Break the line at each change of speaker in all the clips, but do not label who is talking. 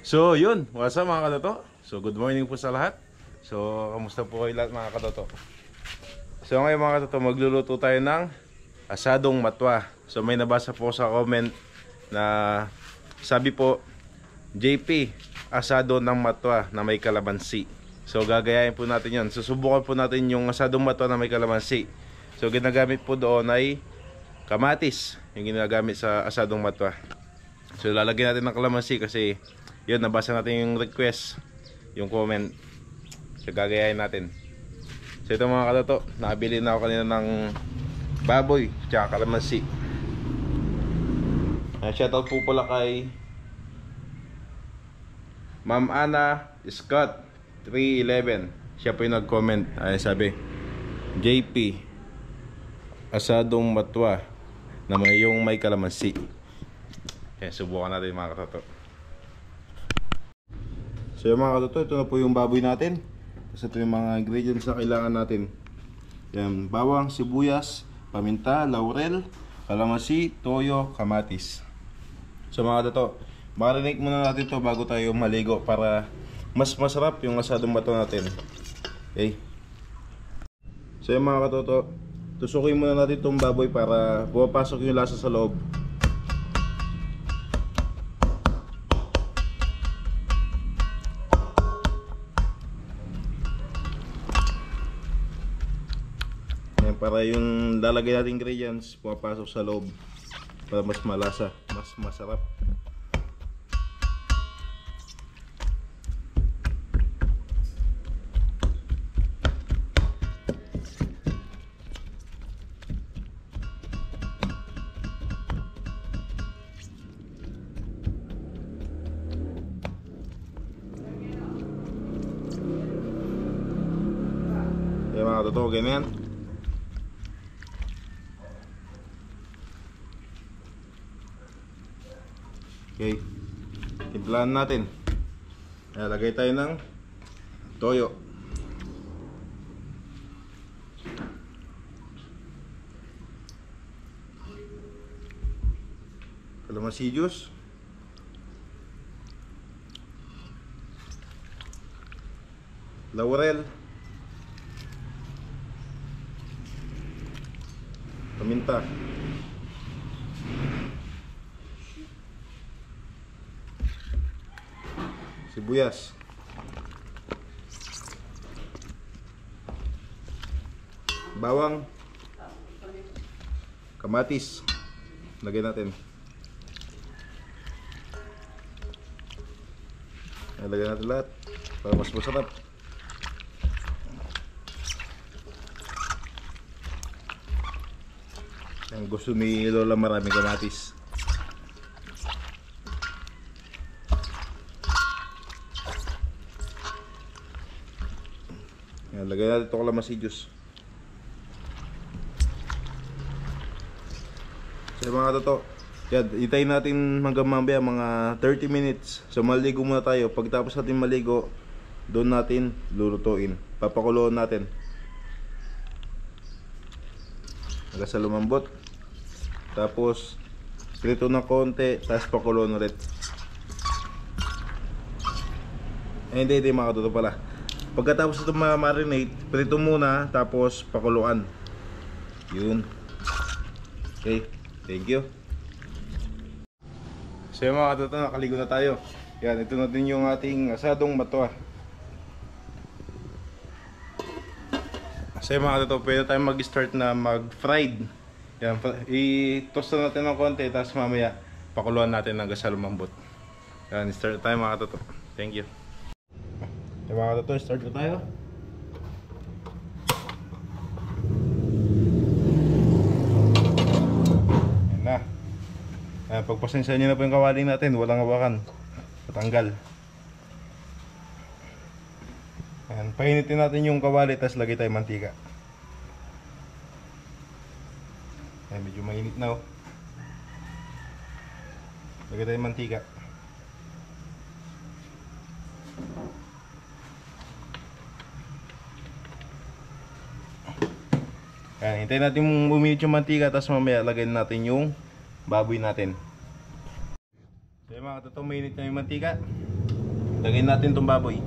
So yun, what's up mga katoto? So good morning po sa lahat. So kamusta po kayo lahat mga katoto? So ngayon mga katoto, magluluto tayo ng asadong matwa. So may nabasa po sa comment na sabi po, JP, asado ng matwa na may kalamansi. So gagayahin po natin yun. Susubukan po natin yung asadong matwa na may kalamansi. So ginagamit po doon ay kamatis, yung ginagamit sa asadong matwa. So lalagyan natin ng kalamansi kasi yun, nabasa natin yung request, yung comment. So gagayahin natin. So ito mga katoto, nakabili na ako kanina ng baboy tsaka kalamansi. Shoutout po pala kay Ma'am Ana Scott 311. Siya po yung nag-comment. Ay sabi, JP, asadong matwa na may kalamansi. Kaya subukan natin mga katoto. So yung mga katoto, ito na po yung baboy natin. Tapos ito yung mga ingredients na kailangan natin. Yan, bawang, sibuyas, paminta, laurel, kalamansi, toyo, kamatis. So mga katoto, marinate muna natin to bago tayo maligo para mas masarap yung asadong matwa natin. Okay. So yung mga katoto, tusukin muna natin itong baboy para pumapasok yung lasa sa loob. Para yung lalagay natin ingredients pumapasok sa loob para mas malasa, mas masarap. Kaya mga totoo, ganyan. Okay, timplahan natin. Lagay tayo ng toyo. Kalamansi juice. Laurel. Paminta. Sibuyas, bawang, kamatis, lagyan natin. Lagyan natin lahat para mas masarap. Ang gusto ni Lola maraming kamatis. Lagay natin ito kalamansi juice. So mga toto, itayin natin hanggang mamaya mga 30 minutes. So maligo muna tayo. Pagtapos natin maligo, doon natin lulutuin. Papakuloan natin hanggang sa lumambot. Tapos prito na konti, tapos pakuloan ulit. Hindi mga toto pala. Pagkatapos ito ma-marinate, prito muna, tapos pakuluan. Yun. Okay, thank you. So yung mga katoto, nakaligo na tayo. Yan, ito na din yung ating asadong matwa. So yung mga katoto, pwede tayo mag-start na mag-fried. Yan, i-toast na natin ng konti, tapos mamaya pakuluan natin hanggang sa lumambot. Yan, start tayo mga katoto. Thank you. Yung mga katoto, start na tayo. Yan na. Pagpasensya nyo na po yung kawali natin, walang hawakan. Patanggal. Ayan, painitin natin yung kawali, tapos lagay tayo mantika. Ayan, medyo mainit na oh. Lagay tayo mantika. Ayan, hintayin natin uminit yung mantika, tapos mamaya lagay natin yung baboy natin. So yung mga katoto, mainit na yung mantika. Lagyan natin itong baboy.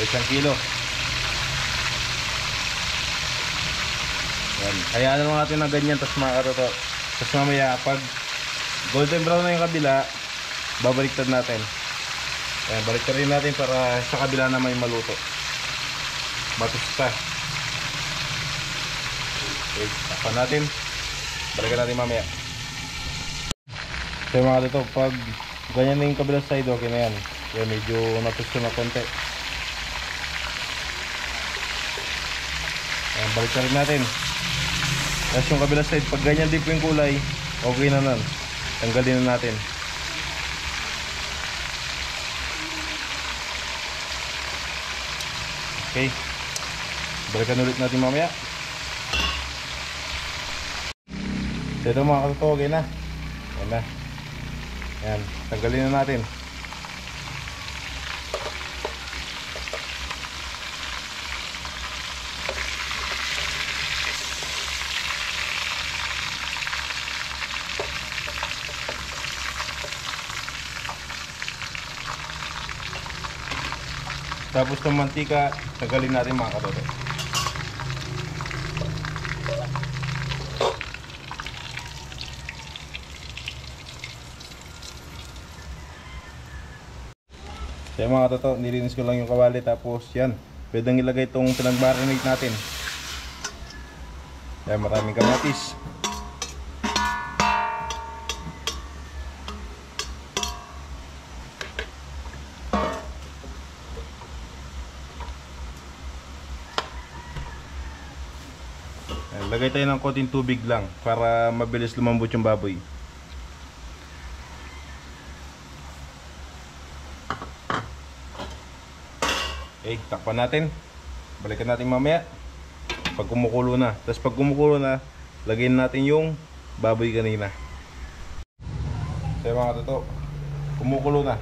Isang kilo. Yan. Hayaan naman natin na ganyan, tapos mga katoto. Tapos mamaya, pag golden brown na yung kabila, babaliktad natin. Yan, baliktad rin natin para sa kabila na may maluto. Matusta. Okay, takpan natin. Balikan natin mamaya. So mga katoto, pag ganyan na yung kabila side, okay na yan. Yan, medyo natusto na konti. Ayan, balik na rin natin. Tapos yung kabila side, pag ganyan din po yung kulay, okay na nun. Tanggalin na natin. Okay, balikan ulit natin mamaya. So ito mga katoto, okay na. Ayan na. Ayan, tanggalin na natin. Tapos itong mantika, tagalin natin mga katoto. So mga katoto, nilinis ko lang yung kawali. Tapos yan, pwedeng ilagay itong pinag-marinate natin. Yan, maraming kamatis. Lagay tayo ng konting tubig lang para mabilis lumambot yung baboy. Okay, takpan natin. Balikan natin mamaya pag kumukulo na. Tapos pag kumukulo na, lagyan natin yung baboy kanina. So mga katoto, kumukulo na.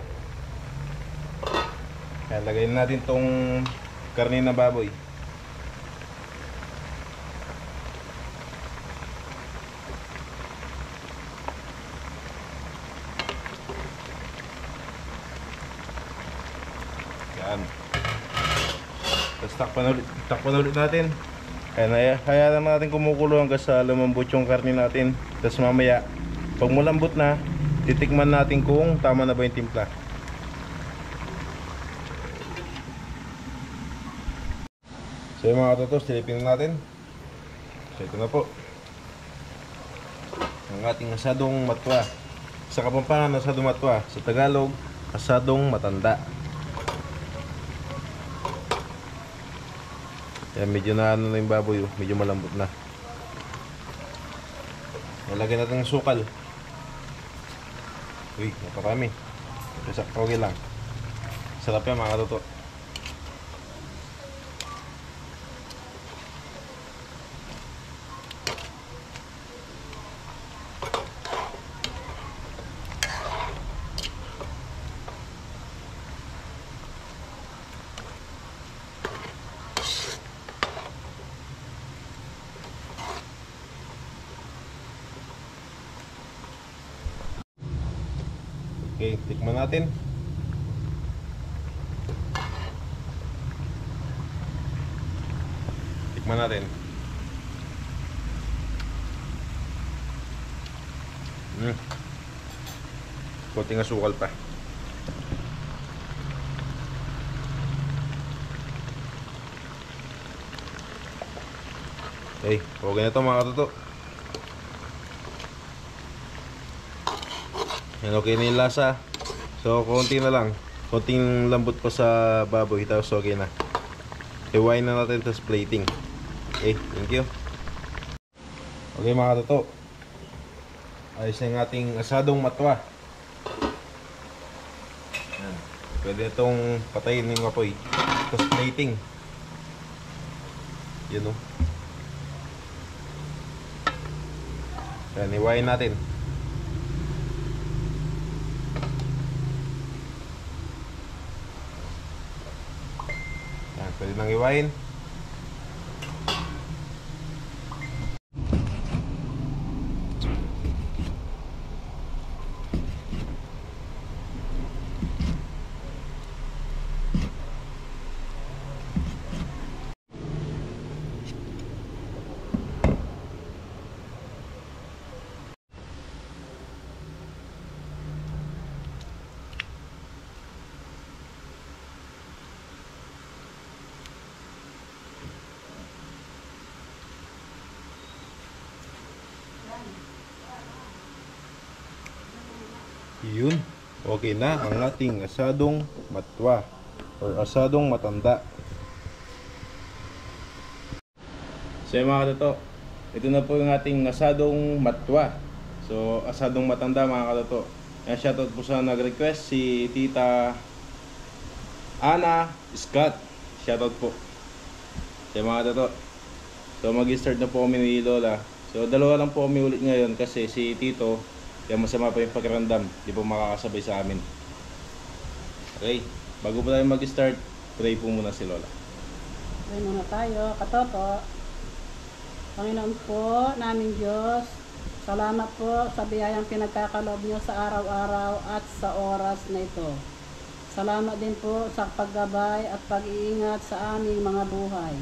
Ayan, lagyan natin tong karne na baboy. Yan. Tapos takpan ulit natin. Ayan, hayaan natin kumukulo hanggang sa lumambot yung karne natin. Tapos mamaya, pag malambot na, titikman natin kung tama na ba yung timpla. So yung mga katoto, silipin natin. So ito na po ang ating asadong matwa. Sa Kapampangan, asadong matwa. Sa Tagalog, asadong matanda. Yan, medyo na ano na yung baboy, medyo malambot na. Nalagyan natin ng sukal. Uy, naparami. Okay lang. Sarap yan mga katoto. Okay, tikman natin. Tikman natin. Konting asukal pa. Okay, okay na ito mga katoto. Yan, okay na yung lasa. So konti na lang, konting lambot pa sa baboy. Tapos okay na. Iwain na natin, tapos plating. Okay, thank you. Okay mga katoto, ayos na yung ating asadong matwa. Yan. Pwede itong patayin ng apoy. Tapos plating. Yun o. Yan, iwain natin. Pwede nang iwain. Yun. Okay na ang ating asadong matwa or asadong matanda. So mga katoto, ito na po yung ating asadong matwa. So asadong matanda mga katoto. Shoutout po sa nag-request si Tita Ana Scott. Shoutout po. So mga katoto, so mag-start na po kami ni Lola. So dalawa lang po kami ulit ngayon kasi si Tito kaya masama pa yung pakiramdam, di po makakasabay sa amin. Okay, bago po tayo mag-start, pray po muna si Lola.
Pray muna tayo, katoto. Panginoon po, naming Diyos, salamat po sa biyayang pinagkakalob niyo sa araw-araw at sa oras na ito. Salamat din po sa paggabay at pag-iingat sa aming mga buhay.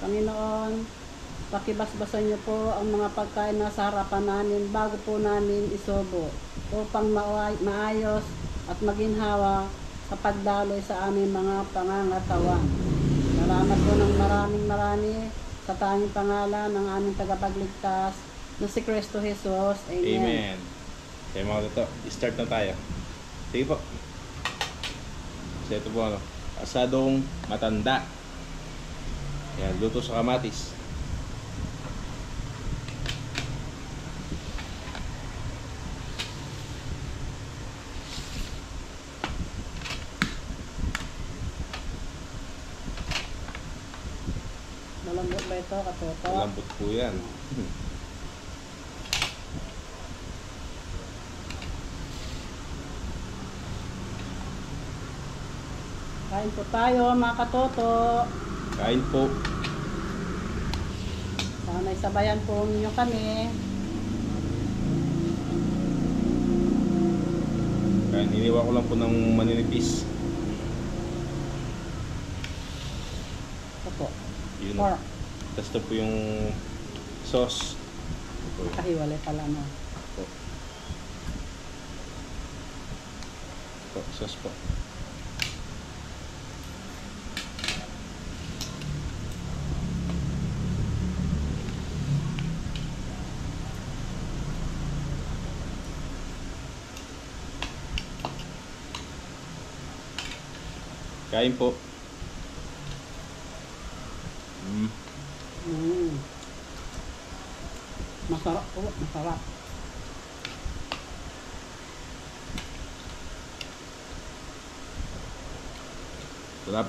Panginoon, pakibasbasan niyo po ang mga pagkain na sa harapan namin bago po namin isobo upang maayos at maginhawa sa pagdaloy sa aming mga pangangatawan. Salamat po ng marami sa tanging pangalan ng aming tagapagligtas na si Kristo Jesus. Amen.
Amen. Kaya mga katoto, start na tayo. Sige po. So ito po ano, asadong matanda. Yan, luto sa kamatis.
Malambot ba ito, katoto?
Malambot po yan.
Kain po tayo mga katoto.
Kain po.
Sana'y sabayan po ninyo kami.
Kain, iniwa ko lang po ng maninipis.
Ito po.
Yun.
Pork.
Tapos ito po yung sauce. Ito.
Kahiwalay pala no.
Ito, sauce po. Kain po.
Masarap po, masarap.
Sarap.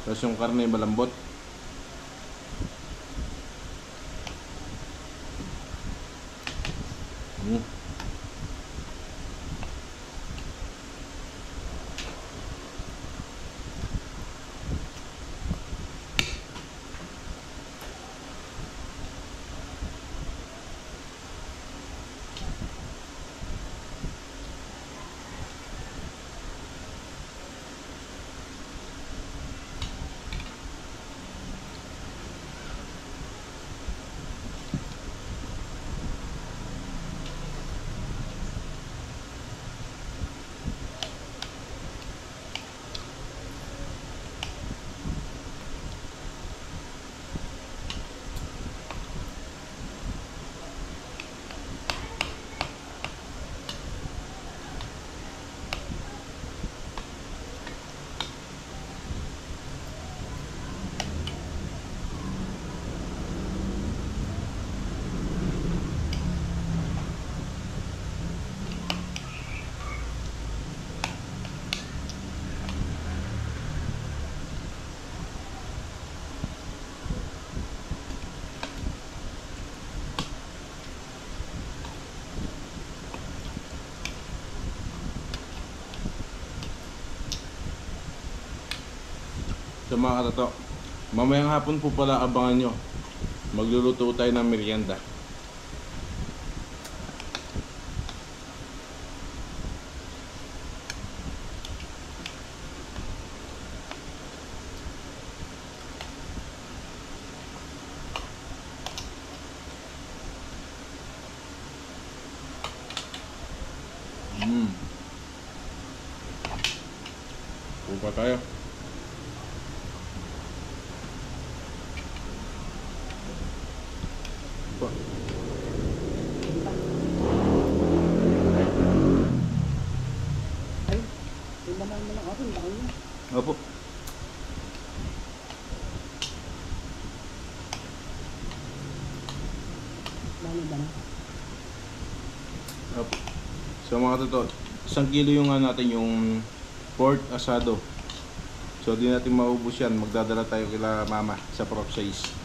Tapos yung karne malambot. So mga katoto, mamayang hapon po pala abangan nyo. Magluluto tayo ng merienda. Pupa tayo. Pupa.
Ay, ibanan mo lang ako. Baka niya.
Opo.
Ba na?
Opo. So mga katoto, 1 kilo yung natin yung pork asado. So di natin maubos yan. Magdadala tayo kila mama sa prop size.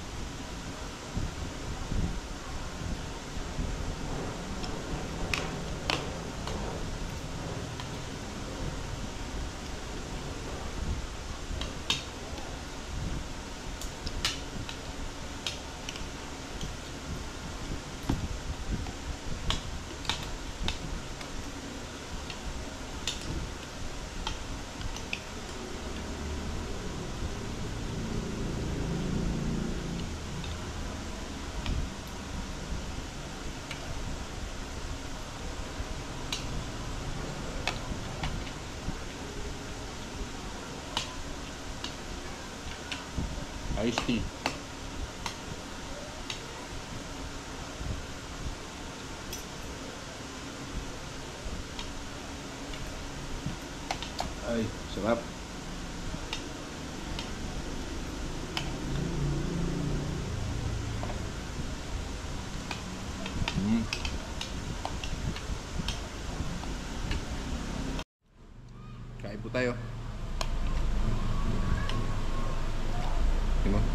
Iced tea. Ay, sarap. Kain po tayo. Tingnan mo.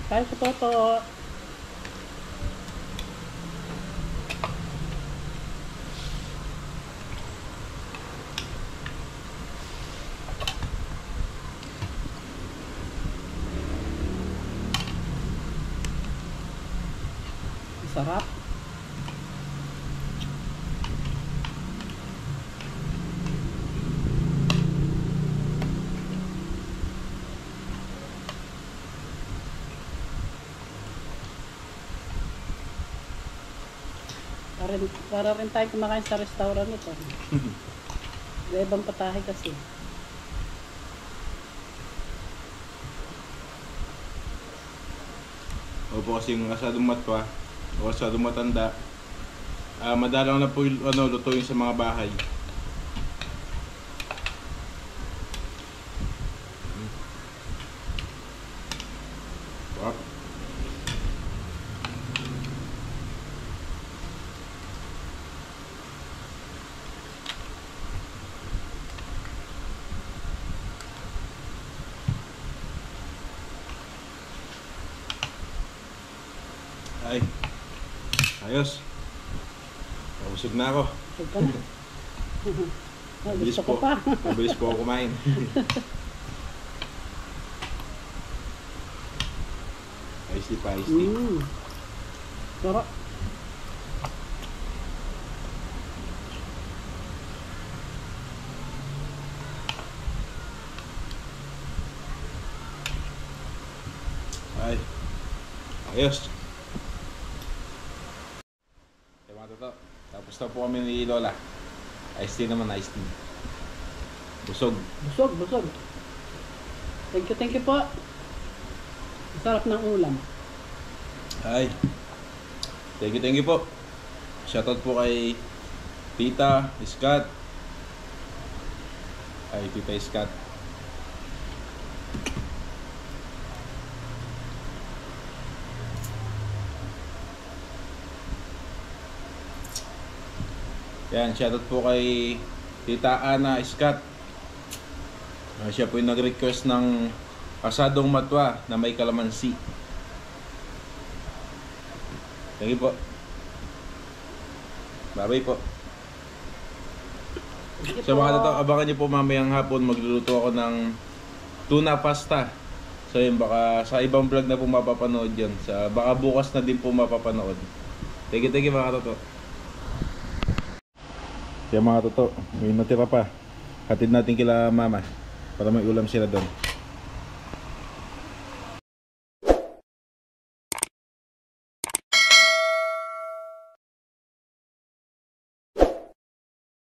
Kaya sa toto. Sarap. Para rin tayo kumakain sa restaurant ito. May ibang patahe kasi.
Opo, kasi yung asadong matwa o asadong matanda, madalang na po yung lutuin sa mga bahay. Wow. Ay, ayos. Mabusog na ako.
Huwag ka na.
Mabilis
Gusto ko
po.
pa.
Mabilis po ako kumain. Iced tea pa, iced tea.
Sarap.
Ay, ayos. Mga toto, tapos na po kami ni Lola. Iced tea naman, iced tea. Busog.
Busog. Thank you po. Sarap ng ulam.
Ay. Thank you po. Shoutout po kay Tita Scott. Ay, Tita Scott. Yan, shoutout po kay Tita Ana Scott. Siya po yung nag-request ng asadong matwa na may kalamansi. Thank you po. Bye-bye po. So mga katoto, abangan nyo po mamayang hapon magluluto ako ng tuna pasta. So yun, baka sa ibang vlog na po mapapanood yun. Baka bukas na din po mapapanood. Thank you mga katoto. Yan mga toto, may natira pa. Hatid natin kila mama para may ulam sila doon.